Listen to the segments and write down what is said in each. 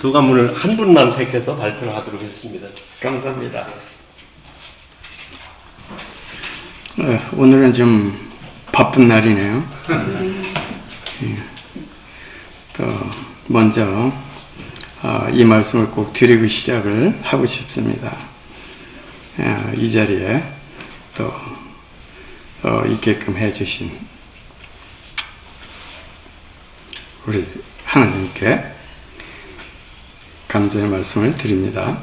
수감문을 한 분만 택해서 발표를 하도록 했습니다. 감사합니다. 오늘은 좀 바쁜 날이네요. 먼저 이 말씀을 꼭 드리고 시작을 하고 싶습니다. 이 자리에 또 있게끔 해주신 우리 하나님께 감사의 말씀을 드립니다.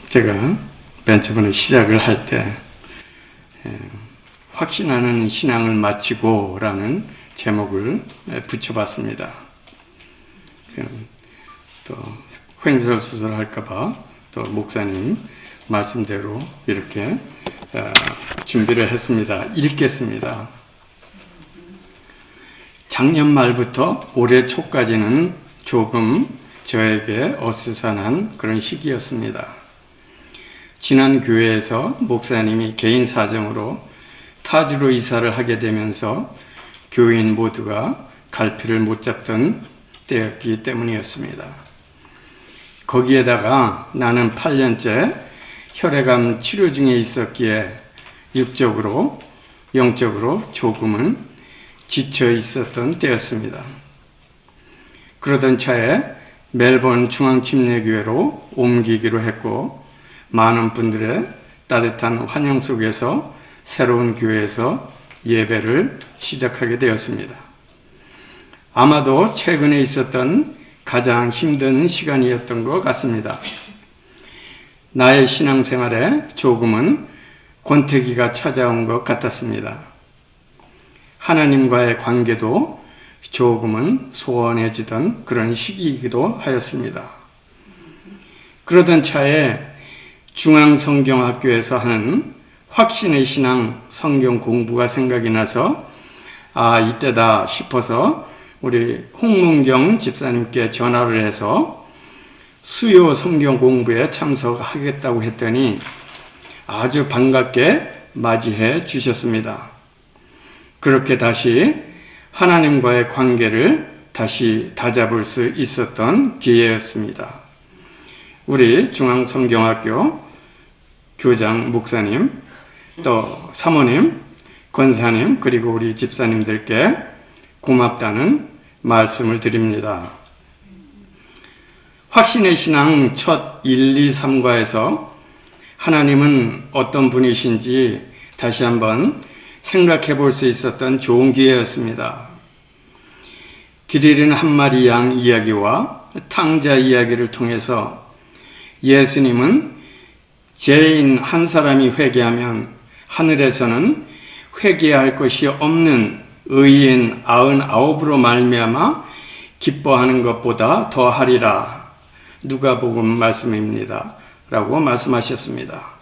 제가 맨 처음에 시작을 할 때 확신하는 신앙을 마치고 라는 제목을 붙여봤습니다. 또 횡설수설 할까봐 또 목사님 말씀대로 이렇게 준비를 했습니다. 읽겠습니다. 작년 말부터 올해 초까지는 조금 저에게 어수선한 그런 시기였습니다. 지난 교회에서 목사님이 개인 사정으로 타주로 이사를 하게 되면서 교인 모두가 갈피를 못 잡던 때였기 때문이었습니다. 거기에다가 나는 8년째 혈액암 치료 중에 있었기에 육적으로 영적으로 조금은 지쳐 있었던 때였습니다. 그러던 차에 멜번 중앙침례교회로 옮기기로 했고 많은 분들의 따뜻한 환영 속에서 새로운 교회에서 예배를 시작하게 되었습니다. 아마도 최근에 있었던 가장 힘든 시간이었던 것 같습니다. 나의 신앙생활에 조금은 권태기가 찾아온 것 같았습니다. 하나님과의 관계도 조금은 소원해지던 그런 시기이기도 하였습니다. 그러던 차에 중앙성경학교에서 하는 확신의 신앙 성경 공부가 생각이 나서 이때다 싶어서 우리 홍문경 집사님께 전화를 해서 수요 성경 공부에 참석하겠다고 했더니 아주 반갑게 맞이해 주셨습니다. 그렇게 다시 하나님과의 관계를 다시 다잡을 수 있었던 기회였습니다. 우리 중앙성경학교 교장 목사님, 또 사모님, 권사님, 그리고 우리 집사님들께 고맙다는 말씀을 드립니다. 확신의 신앙 첫 1, 2, 3과에서 하나님은 어떤 분이신지 다시 한번 생각해 볼 수 있었던 좋은 기회였습니다. 길 잃은 한 마리 양 이야기와 탕자 이야기를 통해서 예수님은 죄인 한 사람이 회개하면 하늘에서는 회개할 것이 없는 의인 99으로 말미암아 기뻐하는 것보다 더하리라. 누가복음 말씀입니다. 라고 말씀하셨습니다.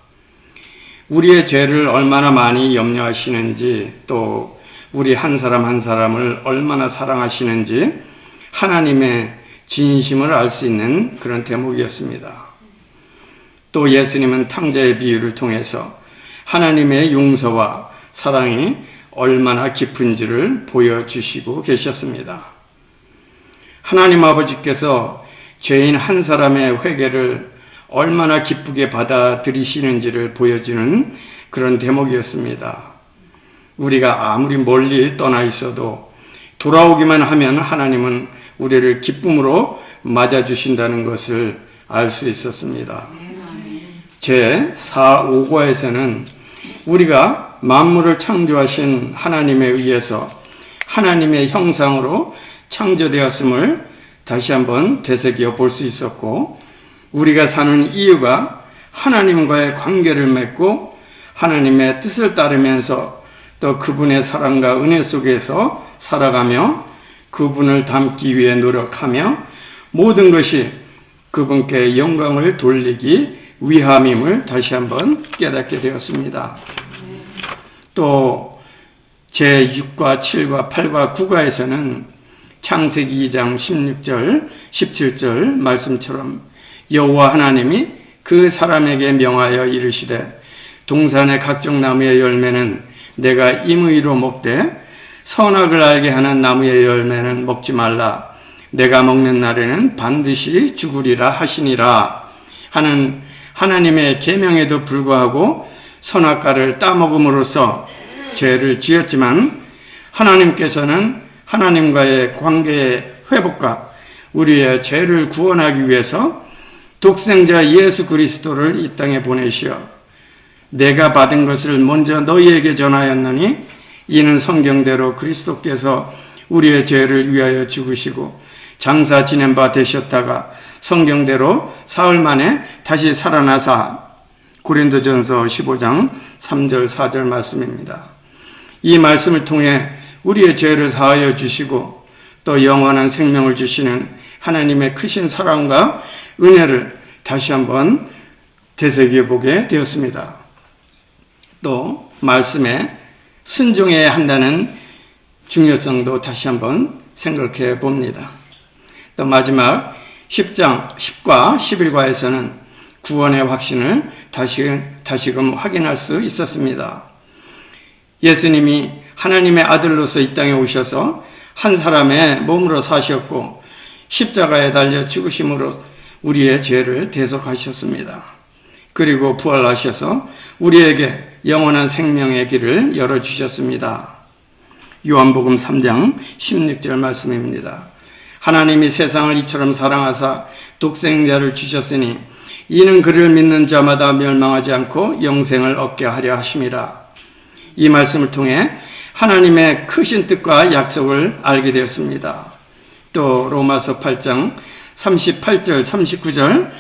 우리의 죄를 얼마나 많이 염려하시는지 또 우리 한 사람 한 사람을 얼마나 사랑하시는지 하나님의 진심을 알 수 있는 그런 대목이었습니다. 또 예수님은 탕자의 비유를 통해서 하나님의 용서와 사랑이 얼마나 깊은지를 보여주시고 계셨습니다. 하나님 아버지께서 죄인 한 사람의 회개를 얼마나 기쁘게 받아들이시는지를 보여주는 그런 대목이었습니다. 우리가 아무리 멀리 떠나 있어도 돌아오기만 하면 하나님은 우리를 기쁨으로 맞아주신다는 것을 알 수 있었습니다. 제4, 5과에서는 우리가 만물을 창조하신 하나님에 의해서 하나님의 형상으로 창조되었음을 다시 한번 되새겨 볼 수 있었고 우리가 사는 이유가 하나님과의 관계를 맺고 하나님의 뜻을 따르면서 또 그분의 사랑과 은혜 속에서 살아가며 그분을 닮기 위해 노력하며 모든 것이 그분께 영광을 돌리기 위함임을 다시 한번 깨닫게 되었습니다. 또 제6과 7과 8과 9과에서는 창세기 2장 16절 17절 말씀처럼 여호와 하나님이 그 사람에게 명하여 이르시되 동산의 각종 나무의 열매는 내가 임의로 먹되 선악을 알게 하는 나무의 열매는 먹지 말라. 내가 먹는 날에는 반드시 죽으리라 하시니라 하는 하나님의 계명에도 불구하고 선악과를 따먹음으로써 죄를 지었지만 하나님께서는 하나님과의 관계의 회복과 우리의 죄를 구원하기 위해서 독생자 예수 그리스도를 이 땅에 보내시어 내가 받은 것을 먼저 너희에게 전하였느니 이는 성경대로 그리스도께서 우리의 죄를 위하여 죽으시고 장사 지낸 바 되셨다가 성경대로 사흘 만에 다시 살아나사 고린도전서 15장 3절 4절 말씀입니다. 이 말씀을 통해 우리의 죄를 사하여 주시고 또 영원한 생명을 주시는 하나님의 크신 사랑과 은혜를 다시 한번 되새겨 보게 되었습니다. 또 말씀에 순종해야 한다는 중요성도 다시 한번 생각해 봅니다. 또 마지막 10과 11과에서는 구원의 확신을 다시금 확인할 수 있었습니다. 예수님이 하나님의 아들로서 이 땅에 오셔서 한 사람의 몸으로 사셨고 십자가에 달려 죽으심으로 우리의 죄를 대속하셨습니다. 그리고 부활하셔서 우리에게 영원한 생명의 길을 열어주셨습니다. 요한복음 3장 16절 말씀입니다. 하나님이 세상을 이처럼 사랑하사 독생자를 주셨으니 이는 그를 믿는 자마다 멸망하지 않고 영생을 얻게 하려 하심이라. 이 말씀을 통해 하나님의 크신 뜻과 약속을 알게 되었습니다. 또 로마서 8장 38절 39절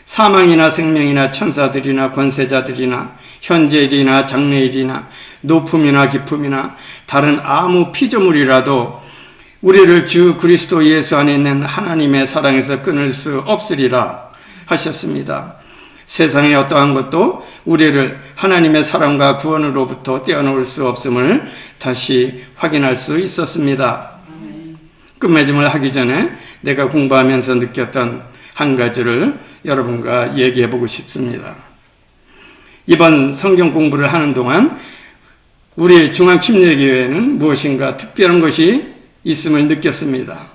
사망이나 생명이나 천사들이나 권세자들이나 현재일이나 장래일이나 높음이나 깊음이나 다른 아무 피조물이라도 우리를 주 그리스도 예수 안에 있는 하나님의 사랑에서 끊을 수 없으리라 하셨습니다. 세상의 어떠한 것도 우리를 하나님의 사랑과 구원으로부터 떼어놓을 수 없음을 다시 확인할 수 있었습니다. 끝맺음을 하기 전에 내가 공부하면서 느꼈던 한 가지를 여러분과 얘기해 보고 싶습니다. 이번 성경 공부를 하는 동안 우리 중앙침례교회에는 무엇인가 특별한 것이 있음을 느꼈습니다.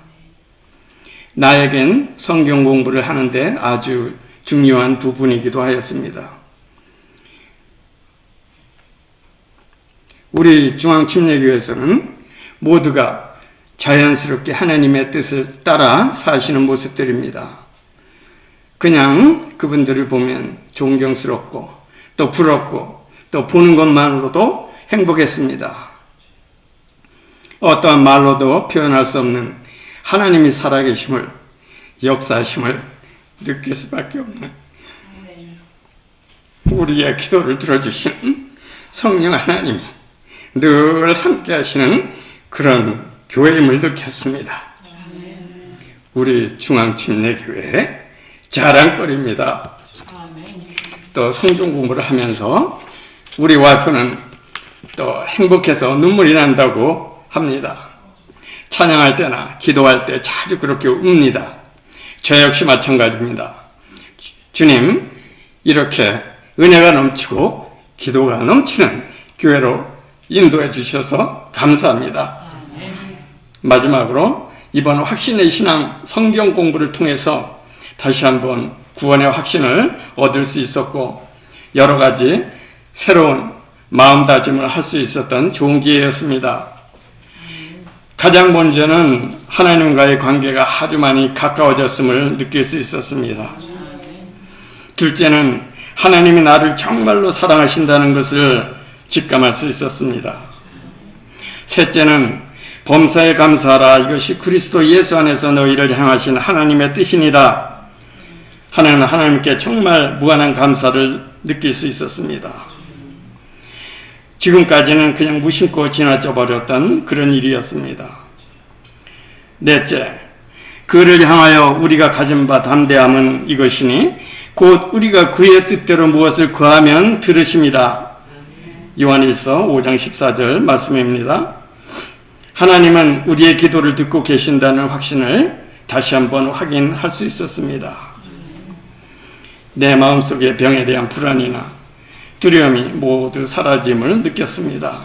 나에겐 성경 공부를 하는데 아주 중요한 부분이기도 하였습니다. 우리 중앙침례교회에서는 모두가 자연스럽게 하나님의 뜻을 따라 사시는 모습들입니다. 그냥 그분들을 보면 존경스럽고 또 부럽고 또 보는 것만으로도 행복했습니다. 어떠한 말로도 표현할 수 없는 하나님이 살아계심을, 역사심을 느낄 수밖에 없는 우리의 기도를 들어주시는 성령 하나님이 늘 함께 하시는 그런 교회임을 느꼈습니다. 우리 중앙침례교회의 자랑거리입니다. 또 성경 공부를 하면서 우리 와이프는 또 행복해서 눈물이 난다고 합니다. 찬양할 때나 기도할 때 자주 그렇게 웁니다. 저 역시 마찬가지입니다. 주님, 이렇게 은혜가 넘치고 기도가 넘치는 교회로 인도해 주셔서 감사합니다. 마지막으로 이번 확신의 신앙 성경 공부를 통해서 다시 한번 구원의 확신을 얻을 수 있었고 여러 가지 새로운 마음다짐을 할 수 있었던 좋은 기회였습니다. 가장 먼저는 하나님과의 관계가 아주 많이 가까워졌음을 느낄 수 있었습니다. 둘째는 하나님이 나를 정말로 사랑하신다는 것을 직감할 수 있었습니다. 셋째는 범사에 감사하라, 이것이 그리스도 예수 안에서 너희를 향하신 하나님의 뜻이니라 하는 하나님께 정말 무한한 감사를 느낄 수 있었습니다. 지금까지는 그냥 무심코 지나쳐 버렸던 그런 일이었습니다. 넷째, 그를 향하여 우리가 가진 바 담대함은 이것이니 곧 우리가 그의 뜻대로 무엇을 구하면 들으심이라. 요한일서 5장 14절 말씀입니다. 하나님은 우리의 기도를 듣고 계신다는 확신을 다시 한번 확인할 수 있었습니다. 내 마음속의 병에 대한 불안이나 두려움이 모두 사라짐을 느꼈습니다.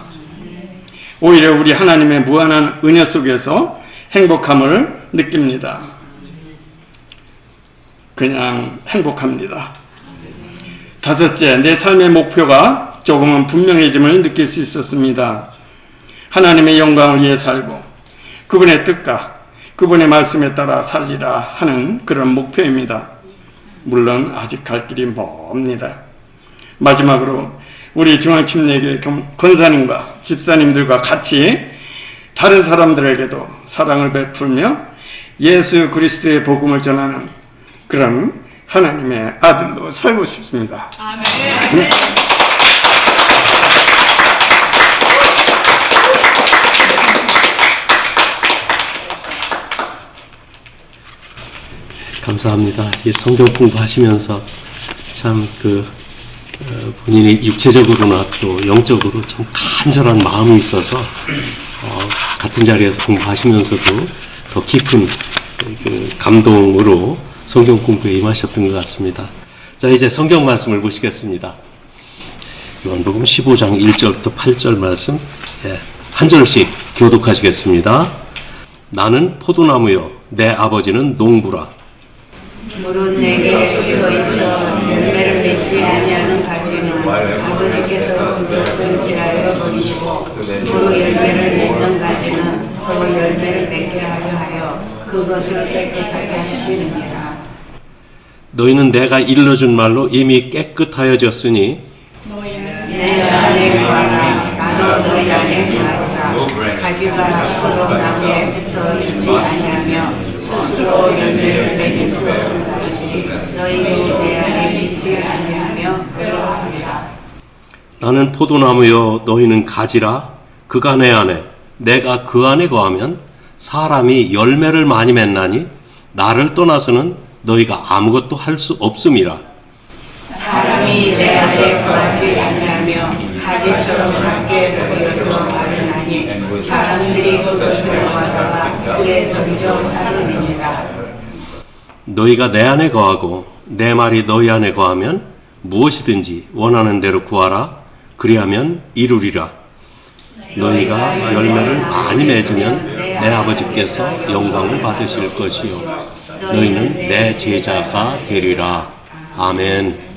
오히려 우리 하나님의 무한한 은혜 속에서 행복함을 느낍니다. 그냥 행복합니다. 다섯째, 내 삶의 목표가 조금은 분명해짐을 느낄 수 있었습니다. 하나님의 영광을 위해 살고 그분의 뜻과 그분의 말씀에 따라 살리라 하는 그런 목표입니다. 물론 아직 갈 길이 멉니다. 마지막으로 우리 중앙침례교회 권사님과 집사님들과 같이 다른 사람들에게도 사랑을 베풀며 예수 그리스도의 복음을 전하는 그런 하나님의 아들로 살고 싶습니다. 아멘. 네. 감사합니다. 이 성경 공부하시면서 참 본인이 육체적으로나 또 영적으로 참 간절한 마음이 있어서 같은 자리에서 공부하시면서도 더 깊은 감동으로 성경 공부에 임하셨던 것 같습니다. 자, 이제 성경 말씀을 보시겠습니다. 요한복음 15장 1절부터 8절 말씀 한 절씩 교독하시겠습니다. 나는 포도나무요 내 아버지는 농부라. 무릇 내게 펴 있어 열매를 맺지 아니하는 가지는 아버지께서 그것을 지하여 버리시고 또 열매를 맺는 가지는 더 열매를 맺게 하여 그것을 깨끗하게 하시느니라. 너희는 내가 일러준 말로 이미 깨끗하여졌으니 내 안에 거하라 나도 너희 안에 거하리라. 가지가 앞으로 나무에 붙어 있지 아니하며 스스로 열매를 맺을 수 없을 같이 너희도 내 안에 있지 아니하며 그러하리라. 나는 포도나무요 너희는 가지라. 그가 내 안에 내가 그 안에 거하면 사람이 열매를 많이 맺나니 나를 떠나서는 너희가 아무것도 할 수 없음이라. 사람이 내 안에 거하지 아니하며 가지처럼 밖에 보여져 마르나니 사람들이 그것을 모아다가 불에 던져 사르느니라. 너희가 내 안에 거하고 내 말이 너희 안에 거하면 무엇이든지 원하는 대로 구하라. 그리하면 이루리라. 너희가 열매를 많이 맺으면 내 아버지께서 영광을 받으실 것이요 너희는 내 제자가 되리라. 아멘.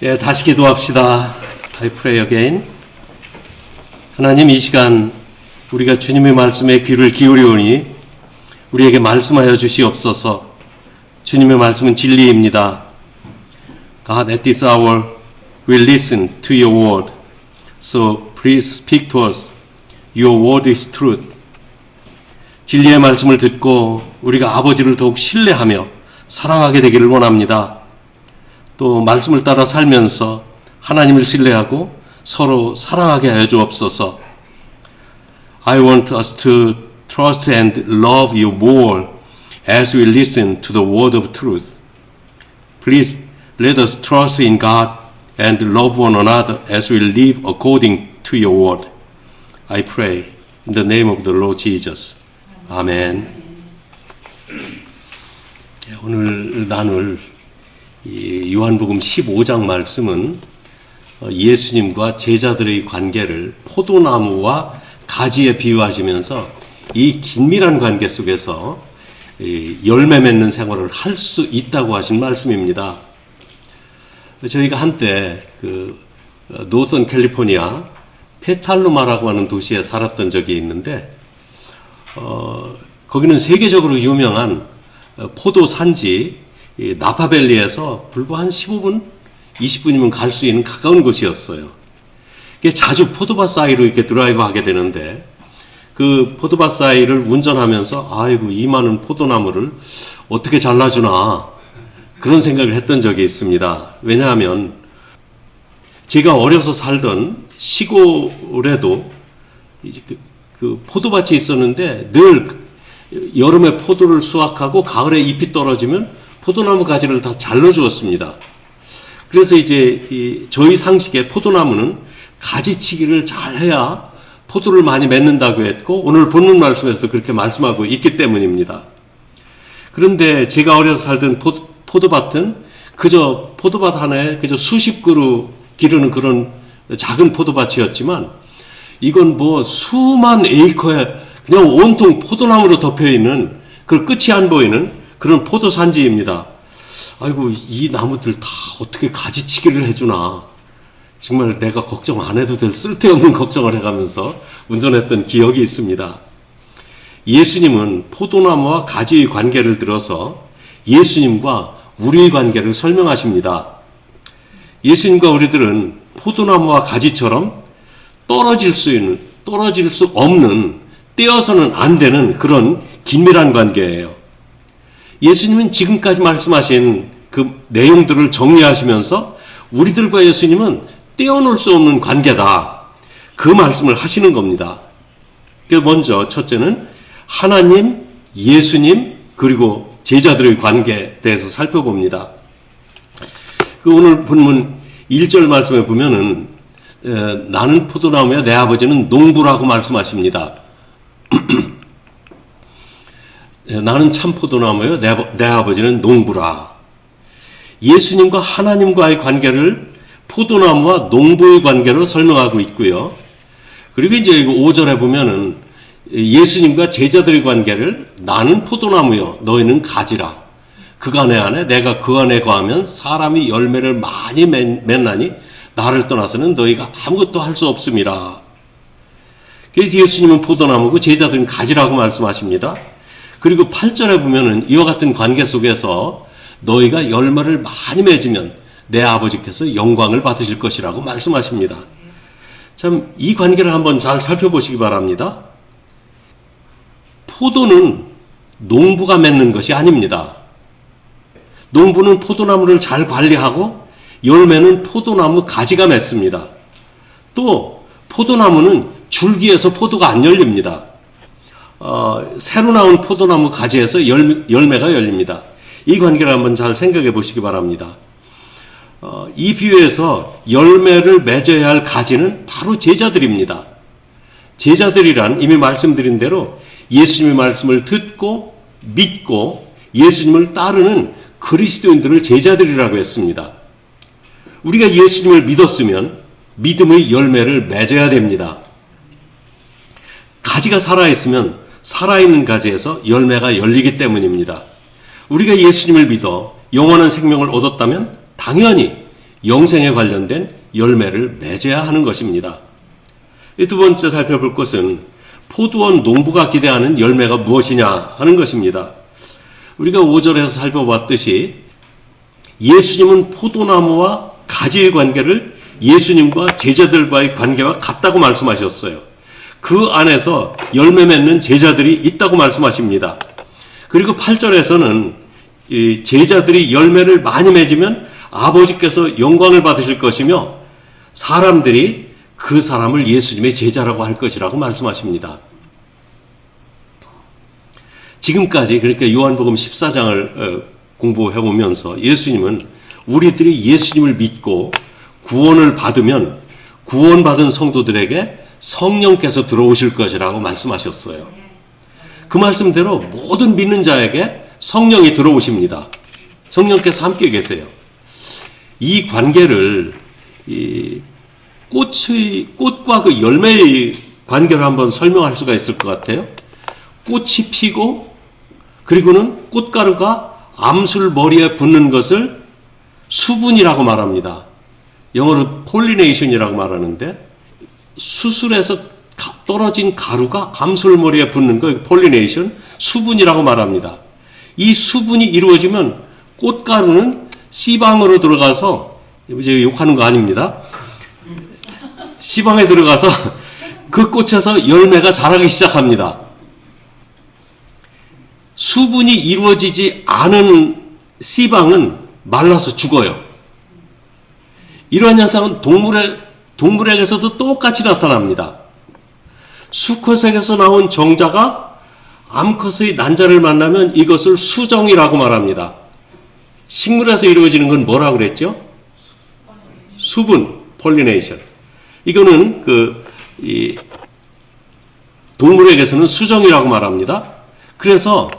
예, 다시 기도합시다. I pray again. 하나님, 이 시간 우리가 주님의 말씀에 귀를 기울이오니 우리에게 말씀하여 주시옵소서. 주님의 말씀은 진리입니다. God, at this hour we listen to your word. So please speak to us. Your word is truth. 진리의 말씀을 듣고 우리가 아버지를 더욱 신뢰하며 사랑하게 되기를 원합니다. 또 말씀을 따라 살면서 하나님을 신뢰하고 서로 사랑하게 하여 주옵소서. I want us to trust and love you more as we listen to the word of truth. Please let us trust in God and love one another as we live according to your word. I pray in the name of the Lord Jesus. 아멘. 오늘 나눌 이 요한복음 15장 말씀은 예수님과 제자들의 관계를 포도나무와 가지에 비유하시면서 이 긴밀한 관계 속에서 열매 맺는 생활을 할 수 있다고 하신 말씀입니다. 저희가 한때 노선 캘리포니아 페탈루마라고 하는 도시에 살았던 적이 있는데 거기는 세계적으로 유명한 포도 산지 나파밸리에서 불과 한 15분, 20분이면 갈 수 있는 가까운 곳이었어요. 자주 포도밭 사이로 이렇게 드라이브 하게 되는데 그 포도밭 사이를 운전하면서 아이고 이 많은 포도나무를 어떻게 잘라주나 그런 생각을 했던 적이 있습니다. 왜냐하면 제가 어려서 살던 시골에도 그 포도밭이 있었는데 늘 여름에 포도를 수확하고 가을에 잎이 떨어지면 포도나무 가지를 다 잘라주었습니다. 그래서 이제 저희 상식에 포도나무는 가지치기를 잘 해야 포도를 많이 맺는다고 했고 오늘 본문 말씀에서도 그렇게 말씀하고 있기 때문입니다. 그런데 제가 어려서 살던 포도밭은 그저 포도밭 하나에 그저 수십 그루 기르는 그런 작은 포도밭이었지만 이건 뭐 수만 에이커에 그냥 온통 포도나무로 덮여있는 그 끝이 안 보이는 그런 포도산지입니다. 아이고 이 나무들 다 어떻게 가지치기를 해주나 정말 내가 걱정 안 해도 될 쓸데없는 걱정을 해가면서 운전했던 기억이 있습니다. 예수님은 포도나무와 가지의 관계를 들어서 예수님과 우리의 관계를 설명하십니다. 예수님과 우리들은 포도나무와 가지처럼 떨어질 수 없는 떼어서는 안 되는 그런 긴밀한 관계예요. 예수님은 지금까지 말씀하신 그 내용들을 정리하시면서 우리들과 예수님은 떼어놓을 수 없는 관계다. 그 말씀을 하시는 겁니다. 먼저 첫째는 하나님, 예수님, 그리고 제자들의 관계에 대해서 살펴봅니다. 오늘 본문 1절 말씀에 보면은 나는 포도나무여 내 아버지는 농부라고 말씀하십니다. 나는 참 포도나무요 내 아버지는 농부라. 예수님과 하나님과의 관계를 포도나무와 농부의 관계로 설명하고 있고요. 그리고 이제 5절에 보면은 예수님과 제자들의 관계를 나는 포도나무요 너희는 가지라. 그가 내 안에 내가 그 안에 거하면 사람이 열매를 많이 맺나니 나를 떠나서는 너희가 아무것도 할 수 없음이라. 그래서 예수님은 포도나무고 제자들은 가지라고 말씀하십니다. 그리고 8절에 보면은 이와 같은 관계 속에서 너희가 열매를 많이 맺으면 내 아버지께서 영광을 받으실 것이라고 말씀하십니다. 참 이 관계를 한번 잘 살펴보시기 바랍니다. 포도는 농부가 맺는 것이 아닙니다. 농부는 포도나무를 잘 관리하고 열매는 포도나무 가지가 맺습니다. 또 포도나무는 줄기에서 포도가 안 열립니다. 새로 나온 포도나무 가지에서 열매가 열립니다. 이 관계를 한번 잘 생각해 보시기 바랍니다. 이 비유에서 열매를 맺어야 할 가지는 바로 제자들입니다. 제자들이란 이미 말씀드린 대로 예수님의 말씀을 듣고 믿고 예수님을 따르는 그리스도인들을 제자들이라고 했습니다. 우리가 예수님을 믿었으면 믿음의 열매를 맺어야 됩니다. 가지가 살아있으면 살아있는 가지에서 열매가 열리기 때문입니다. 우리가 예수님을 믿어 영원한 생명을 얻었다면 당연히 영생에 관련된 열매를 맺어야 하는 것입니다. 두 번째 살펴볼 것은 포도원 농부가 기대하는 열매가 무엇이냐 하는 것입니다. 우리가 5절에서 살펴봤듯이 예수님은 포도나무와 가지의 관계를 예수님과 제자들과의 관계와 같다고 말씀하셨어요. 그 안에서 열매 맺는 제자들이 있다고 말씀하십니다. 그리고 8절에서는 이 제자들이 열매를 많이 맺으면 아버지께서 영광을 받으실 것이며 사람들이 그 사람을 예수님의 제자라고 할 것이라고 말씀하십니다. 지금까지 그러니까 요한복음 14장을 공부해 보면서 예수님은 우리들이 예수님을 믿고 구원을 받으면 구원받은 성도들에게 성령께서 들어오실 것이라고 말씀하셨어요. 그 말씀대로 모든 믿는 자에게 성령이 들어오십니다. 성령께서 함께 계세요. 이 관계를 꽃과 그 열매의 관계를 한번 설명할 수가 있을 것 같아요. 꽃이 피고 그리고는 꽃가루가 암술 머리에 붙는 것을 수분이라고 말합니다. 영어로 폴리네이션이라고 말하는데 수술에서 떨어진 가루가 암술 머리에 붙는 거 폴리네이션, 수분이라고 말합니다. 이 수분이 이루어지면 꽃가루는 씨방으로 들어가서 이제 욕하는 거 아닙니다. 씨방에 들어가서 그 꽃에서 열매가 자라기 시작합니다. 수분이 이루어지지 않은 씨방은 말라서 죽어요. 이러한 현상은 동물에게서도 똑같이 나타납니다. 수컷에게서 나온 정자가 암컷의 난자를 만나면 이것을 수정이라고 말합니다. 식물에서 이루어지는 건 뭐라고 그랬죠? 수분, 폴리네이션. 이거는 동물에게서는 수정이라고 말합니다. 그래서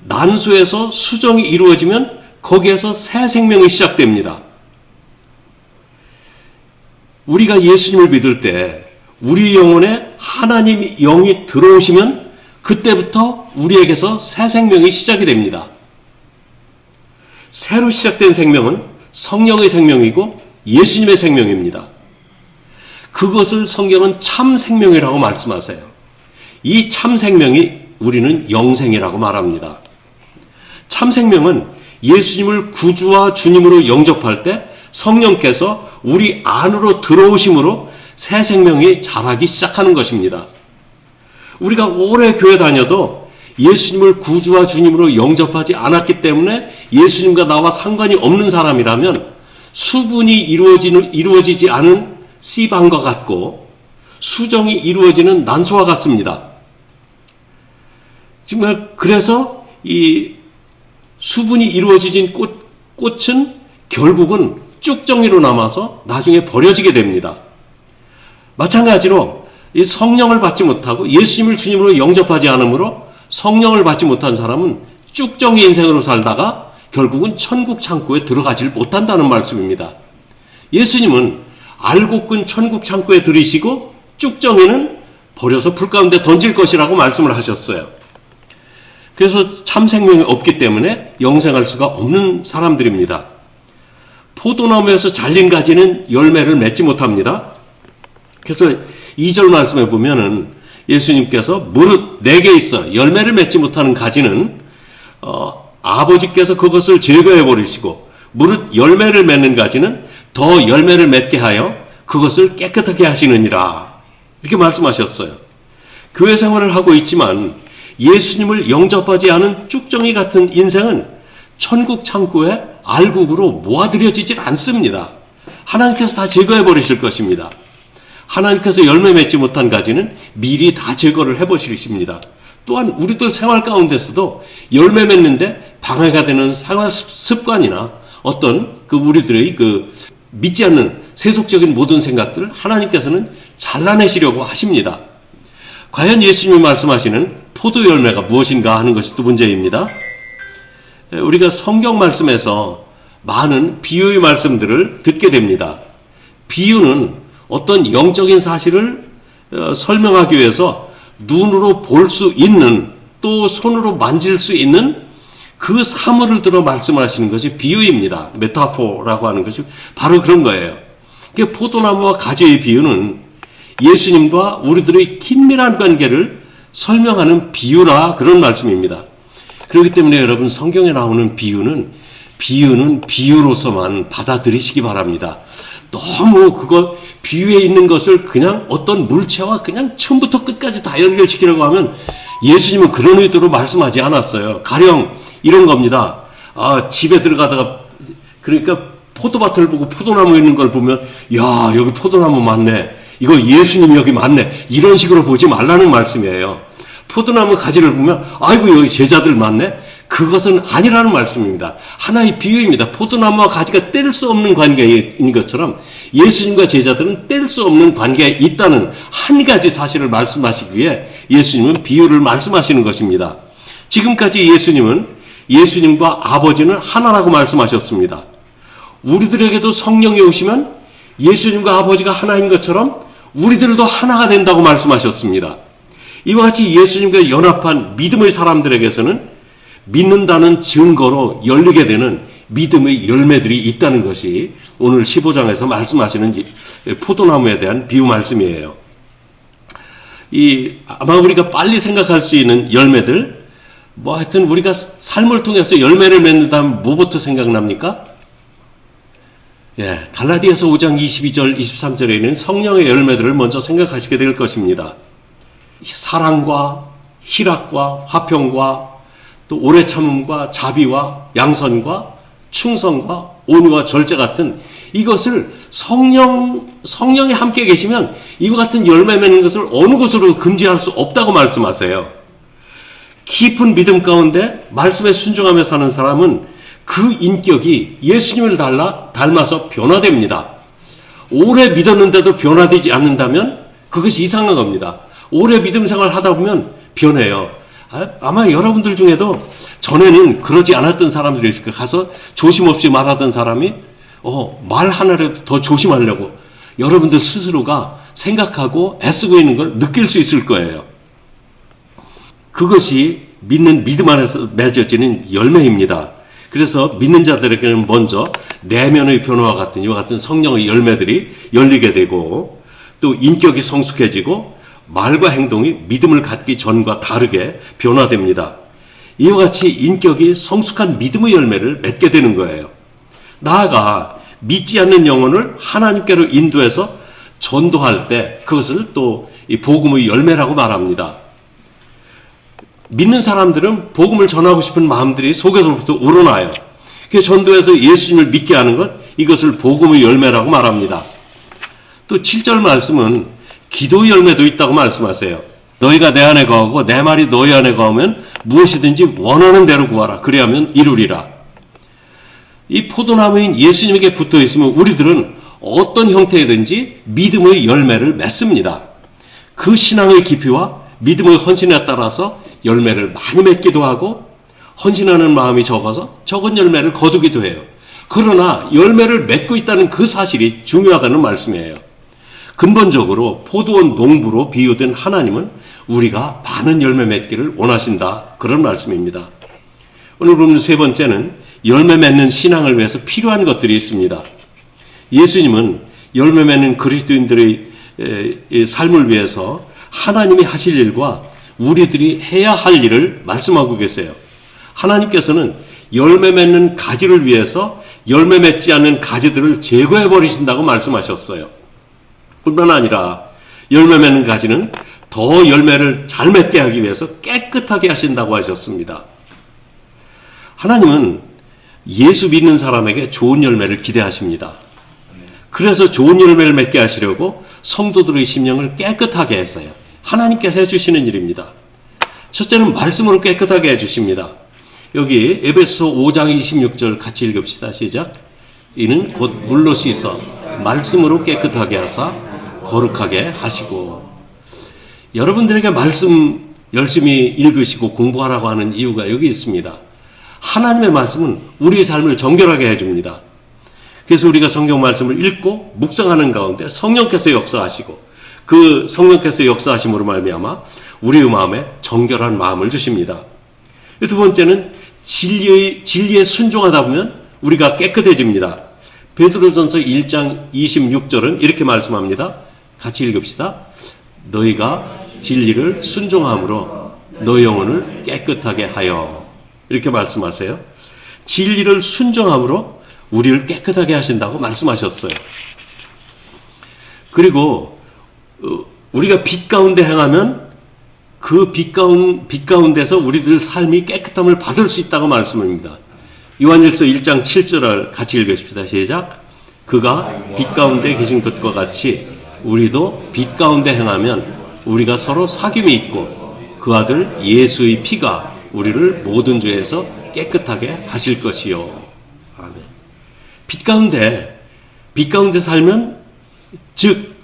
난수에서 수정이 이루어지면 거기에서 새 생명이 시작됩니다. 우리가 예수님을 믿을 때 우리 영혼에 하나님의 영이 들어오시면 그때부터 우리에게서 새 생명이 시작이 됩니다. 새로 시작된 생명은 성령의 생명이고 예수님의 생명입니다. 그것을 성경은 참 생명이라고 말씀하세요. 이 참 생명이 우리는 영생이라고 말합니다. 참 생명은 예수님을 구주와 주님으로 영접할 때 성령께서 우리 안으로 들어오심으로 새 생명이 자라기 시작하는 것입니다. 우리가 오래 교회 다녀도 예수님을 구주와 주님으로 영접하지 않았기 때문에 예수님과 나와 상관이 없는 사람이라면 수분이 이루어지지 않은 씨방과 같고 수정이 이루어지는 난소와 같습니다. 정말 그래서 이 수분이 이루어진 꽃은 결국은 쭉정이로 남아서 나중에 버려지게 됩니다. 마찬가지로 이 성령을 받지 못하고 예수님을 주님으로 영접하지 않으므로 성령을 받지 못한 사람은 쭉정이 인생으로 살다가 결국은 천국 창고에 들어가질 못한다는 말씀입니다. 예수님은 알고 끈 천국 창고에 들이시고 쭉정이는 버려서 불 가운데 던질 것이라고 말씀을 하셨어요. 그래서 참 생명이 없기 때문에 영생할 수가 없는 사람들입니다. 포도나무에서 잘린 가지는 열매를 맺지 못합니다. 그래서 2절 말씀에 보면은 예수님께서 무릇 내게 있어 열매를 맺지 못하는 가지는 아버지께서 그것을 제거해 버리시고 무릇 열매를 맺는 가지는 더 열매를 맺게 하여 그것을 깨끗하게 하시느니라. 이렇게 말씀하셨어요. 교회 생활을 하고 있지만 예수님을 영접하지 않은 쭉정이 같은 인생은 천국 창고에 알곡으로 모아들여지질 않습니다. 하나님께서 다 제거해 버리실 것입니다. 하나님께서 열매 맺지 못한 가지는 미리 다 제거를 해버리십니다. 또한 우리들 생활 가운데서도 열매 맺는데 방해가 되는 생활 습관이나 어떤 우리들의 믿지 않는 세속적인 모든 생각들을 하나님께서는 잘라내시려고 하십니다. 과연 예수님이 말씀하시는 포도 열매가 무엇인가 하는 것이 두 번째입니다. 우리가 성경 말씀에서 많은 비유의 말씀들을 듣게 됩니다. 비유는 어떤 영적인 사실을 설명하기 위해서 눈으로 볼 수 있는, 또 손으로 만질 수 있는 그 사물을 들어 말씀하시는 것이 비유입니다. 메타포라고 하는 것이 바로 그런 거예요. 포도나무와 가지의 비유는 예수님과 우리들의 긴밀한 관계를 설명하는 비유라, 그런 말씀입니다. 그렇기 때문에 여러분, 성경에 나오는 비유는 비유로서만 받아들이시기 바랍니다. 너무 그거 비유에 있는 것을 그냥 어떤 물체와 그냥 처음부터 끝까지 다 연결시키려고 하면 예수님은 그런 의도로 말씀하지 않았어요. 가령 이런 겁니다. 집에 들어가다가, 그러니까 포도밭을 보고 포도나무 있는 걸 보면, 야, 여기 포도나무 많네, 이거 예수님 여기 많네, 이런 식으로 보지 말라는 말씀이에요. 포도나무 가지를 보면, 아이고 여기 제자들 많네, 그것은 아니라는 말씀입니다. 하나의 비유입니다. 포도나무와 가지가 뗄 수 없는 관계인 것처럼 예수님과 제자들은 뗄 수 없는 관계에 있다는 한 가지 사실을 말씀하시기 위해 예수님은 비유를 말씀하시는 것입니다. 지금까지 예수님과 아버지는 하나라고 말씀하셨습니다. 우리들에게도 성령이 오시면 예수님과 아버지가 하나인 것처럼 우리들도 하나가 된다고 말씀하셨습니다. 이와 같이 예수님과 연합한 믿음의 사람들에게서는 믿는다는 증거로 열리게 되는 믿음의 열매들이 있다는 것이 오늘 15장에서 말씀하시는 포도나무에 대한 비유 말씀이에요. 아마 우리가 빨리 생각할 수 있는 열매들, 하여튼 우리가 삶을 통해서 열매를 맺는다면 뭐부터 생각납니까? 갈라디아서 5장 22절, 23절에 있는 성령의 열매들을 먼저 생각하시게 될 것입니다. 사랑과 희락과 화평과 또 오래 참음과 자비와 양선과 충성과 온유와 절제 같은 이것을 성령이 함께 계시면 이와 같은 열매 맺는 것을 어느 것으로 금지할 수 없다고 말씀하세요. 깊은 믿음 가운데 말씀에 순종하며 사는 사람은 그 인격이 예수님을 닮아서 변화됩니다. 오래 믿었는데도 변화되지 않는다면 그것이 이상한 겁니다. 오래 믿음 생활 하다 보면 변해요. 아마 여러분들 중에도 전에는 그러지 않았던 사람들이 있을 거예요. 가서 조심 없이 말하던 사람이 말 하나라도 더 조심하려고 여러분들 스스로가 생각하고 애쓰고 있는 걸 느낄 수 있을 거예요. 그것이 믿는 믿음 안에서 맺어지는 열매입니다. 그래서 믿는 자들에게는 먼저 내면의 변화와 같은 이와 같은 성령의 열매들이 열리게 되고, 또 인격이 성숙해지고 말과 행동이 믿음을 갖기 전과 다르게 변화됩니다. 이와 같이 인격이 성숙한 믿음의 열매를 맺게 되는 거예요. 나아가 믿지 않는 영혼을 하나님께로 인도해서 전도할 때 그것을 또 이 복음의 열매라고 말합니다. 믿는 사람들은 복음을 전하고 싶은 마음들이 속에서부터 우러나요. 그 전도해서 예수님을 믿게 하는 것, 이것을 복음의 열매라고 말합니다. 또 7절 말씀은 기도의 열매도 있다고 말씀하세요. 너희가 내 안에 거하고 내 말이 너희 안에 거하면 무엇이든지 원하는 대로 구하라. 그리하면 이루리라. 이 포도나무인 예수님에게 붙어 있으면 우리들은 어떤 형태이든지 믿음의 열매를 맺습니다. 그 신앙의 깊이와 믿음의 헌신에 따라서 열매를 많이 맺기도 하고, 헌신하는 마음이 적어서 적은 열매를 거두기도 해요. 그러나 열매를 맺고 있다는 그 사실이 중요하다는 말씀이에요. 근본적으로 포도원 농부로 비유된 하나님은 우리가 많은 열매 맺기를 원하신다, 그런 말씀입니다. 오늘 보면 세 번째는 열매 맺는 신앙을 위해서 필요한 것들이 있습니다. 예수님은 열매 맺는 그리스도인들의 삶을 위해서 하나님이 하실 일과 우리들이 해야 할 일을 말씀하고 계세요. 하나님께서는 열매 맺는 가지를 위해서 열매 맺지 않는 가지들을 제거해 버리신다고 말씀하셨어요. 뿐만 아니라 열매 맺는 가지는 더 열매를 잘 맺게 하기 위해서 깨끗하게 하신다고 하셨습니다. 하나님은 예수 믿는 사람에게 좋은 열매를 기대하십니다. 그래서 좋은 열매를 맺게 하시려고 성도들의 심령을 깨끗하게 했어요. 하나님께서 해주시는 일입니다. 첫째는 말씀으로 깨끗하게 해주십니다. 여기 에베소 5장 26절 같이 읽읍시다. 시작. 이는 곧 물로 씻어 말씀으로 깨끗하게 하사 거룩하게 하시고. 여러분들에게 말씀 열심히 읽으시고 공부하라고 하는 이유가 여기 있습니다. 하나님의 말씀은 우리의 삶을 정결하게 해줍니다. 그래서 우리가 성경 말씀을 읽고 묵상하는 가운데 성령께서 역사하시고 그 성령께서 역사하심으로 말미암아 우리의 마음에 정결한 마음을 주십니다. 두 번째는 진리에 순종하다 보면 우리가 깨끗해집니다. 베드로전서 1장 26절은 이렇게 말씀합니다. 같이 읽읍시다. 너희가 진리를 순종함으로 너희 영혼을 깨끗하게 하여. 이렇게 말씀하세요. 진리를 순종함으로 우리를 깨끗하게 하신다고 말씀하셨어요. 그리고 우리가 빛 가운데 행하면 그 빛 가운데서 우리들 삶이 깨끗함을 받을 수 있다고 말씀합니다. 요한일서 1장 7절을 같이 읽으십시다. 시작. 그가 빛 가운데 계신 것과 같이 우리도 빛 가운데 행하면 우리가 서로 사귐이 있고 그 아들 예수의 피가 우리를 모든 죄에서 깨끗하게 하실 것이요. 아멘. 빛 가운데 살면, 즉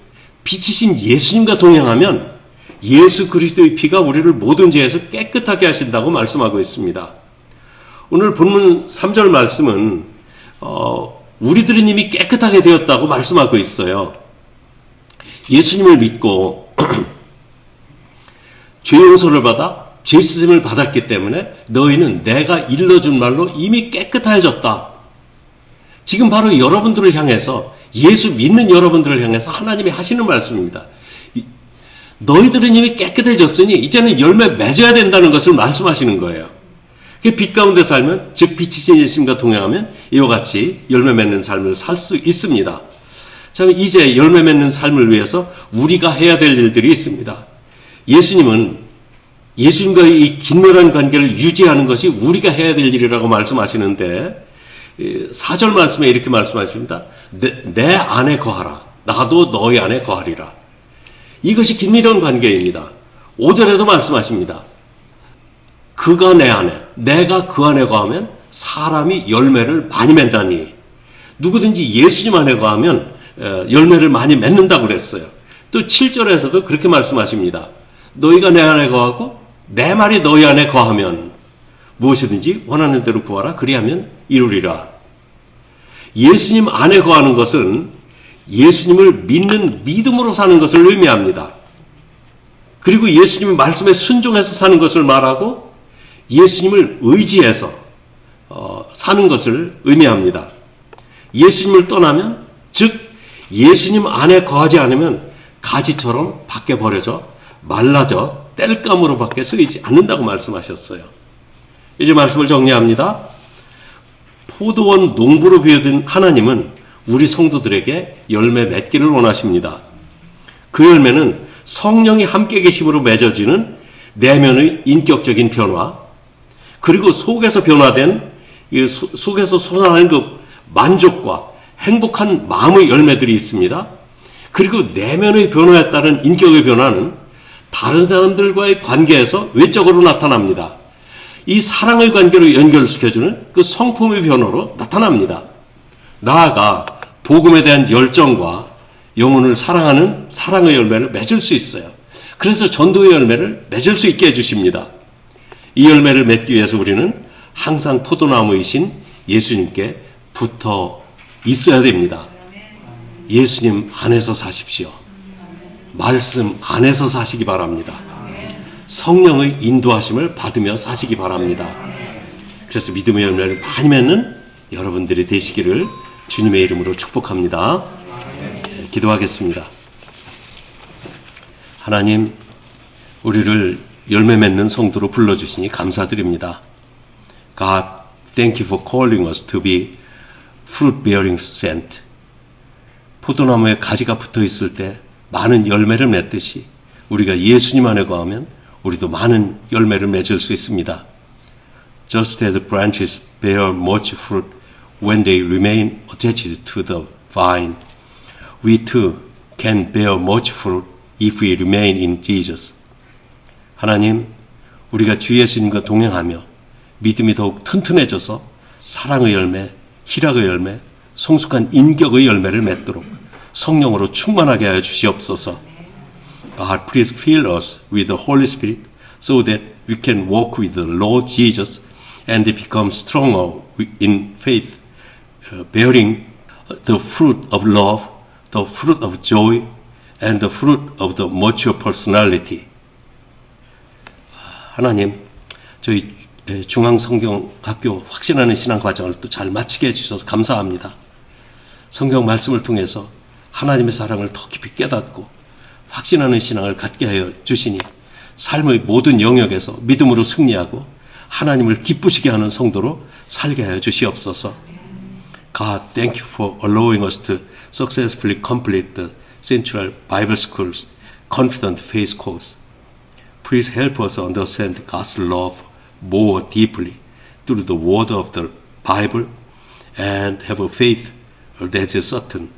빛이신 예수님과 동행하면 예수 그리스도의 피가 우리를 모든 죄에서 깨끗하게 하신다고 말씀하고 있습니다. 오늘 본문 3절 말씀은 우리들은 이미 깨끗하게 되었다고 말씀하고 있어요. 예수님을 믿고 죄 용서를 받아 죄 씻음을 받았기 때문에 너희는 내가 일러준 말로 이미 깨끗해졌다. 지금 바로 여러분들을 향해서, 예수 믿는 여러분들을 향해서 하나님이 하시는 말씀입니다. 너희들은 이미 깨끗해졌으니 이제는 열매 맺어야 된다는 것을 말씀하시는 거예요. 빛 가운데 살면, 즉 빛이신 예수님과 동행하면 이와 같이 열매 맺는 삶을 살 수 있습니다. 자, 이제 열매 맺는 삶을 위해서 우리가 해야 될 일들이 있습니다. 예수님은 예수님과의 이 긴밀한 관계를 유지하는 것이 우리가 해야 될 일이라고 말씀하시는데 4절 말씀에 이렇게 말씀하십니다. 내 안에 거하라. 나도 너희 안에 거하리라. 이것이 긴밀한 관계입니다. 5절에도 말씀하십니다. 그가 내 안에, 내가 그 안에 거하면 사람이 열매를 많이 맺다니. 누구든지 예수님 안에 거하면 열매를 많이 맺는다고 그랬어요. 또 7절에서도 그렇게 말씀하십니다. 너희가 내 안에 거하고 내 말이 너희 안에 거하면 무엇이든지 원하는 대로 구하라. 그리하면 이루리라. 예수님 안에 거하는 것은 예수님을 믿는 믿음으로 사는 것을 의미합니다. 그리고 예수님의 말씀에 순종해서 사는 것을 말하고 예수님을 의지해서 사는 것을 의미합니다. 예수님을 떠나면, 즉 예수님 안에 거하지 않으면 가지처럼 밖에 버려져 말라져 땔감으로 밖에 쓰이지 않는다고 말씀하셨어요. 이제 말씀을 정리합니다. 포도원 농부로 비유된 하나님은 우리 성도들에게 열매 맺기를 원하십니다. 그 열매는 성령이 함께 계심으로 맺어지는 내면의 인격적인 변화, 그리고 속에서 변화된, 속에서 솟아나는 그 만족과 행복한 마음의 열매들이 있습니다. 그리고 내면의 변화에 따른 인격의 변화는 다른 사람들과의 관계에서 외적으로 나타납니다. 이 사랑의 관계로 연결시켜주는 그 성품의 변화로 나타납니다. 나아가 복음에 대한 열정과 영혼을 사랑하는 사랑의 열매를 맺을 수 있어요. 그래서 전도의 열매를 맺을 수 있게 해주십니다. 이 열매를 맺기 위해서 우리는 항상 포도나무이신 예수님께 붙어 있어야 됩니다. 예수님 안에서 사십시오. 말씀 안에서 사시기 바랍니다. 성령의 인도하심을 받으며 사시기 바랍니다. 그래서 믿음의 열매를 많이 맺는 여러분들이 되시기를 주님의 이름으로 축복합니다. 기도하겠습니다. 하나님, 우리를 열매 맺는 성도로 불러주시니 감사드립니다. God, thank you for calling us to be fruit-bearing saint. 포도나무에 가지가 붙어 있을 때 많은 열매를 맺듯이 우리가 예수님 안에 거하면 우리도 많은 열매를 맺을 수 있습니다. Just as the branches bear much fruit when they remain attached to the vine, we too can bear much fruit if we remain in Jesus. 하나님, 우리가 주 예수님과 동행하며 믿음이 더욱 튼튼해져서 사랑의 열매, 희락의 열매, 성숙한 인격의 열매를 맺도록 성령으로 충만하게 하여 주시옵소서. God, please fill us with the Holy Spirit so that we can walk with the Lord Jesus and become stronger in faith, bearing the fruit of love, the fruit of joy, and the fruit of the mature personality. 하나님, 저희 중앙성경학교 확신하는 신앙 과정을 또 잘 마치게 해주셔서 감사합니다. 성경 말씀을 통해서 하나님의 사랑을 더 깊이 깨닫고 확신하는 신앙을 갖게 하여 주시니 삶의 모든 영역에서 믿음으로 승리하고 하나님을 기쁘시게 하는 성도로 살게 하여 주시옵소서. God, thank you for allowing us to successfully complete the Central Bible School's Confident Faith course. Please help us understand God's love more deeply through the word of the Bible and have a faith that is certain,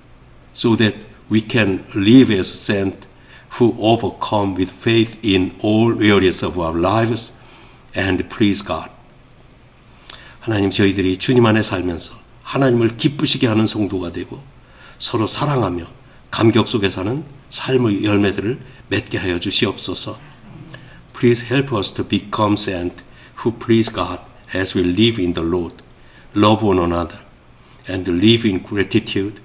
so that we can live as saints who overcome with faith in all areas of our lives and please God. 하나님, 저희들이 주님 안에 살면서 하나님을 기쁘시게 하는 성도가 되고 서로 사랑하며 감격 속에 사는 삶의 열매들을 맺게 하여 주시옵소서. Please help us to become saints who please God as we live in the Lord, love one another, and live in gratitude,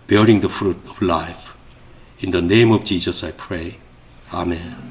bearing the fruit of life. In the name of Jesus I pray. Amen.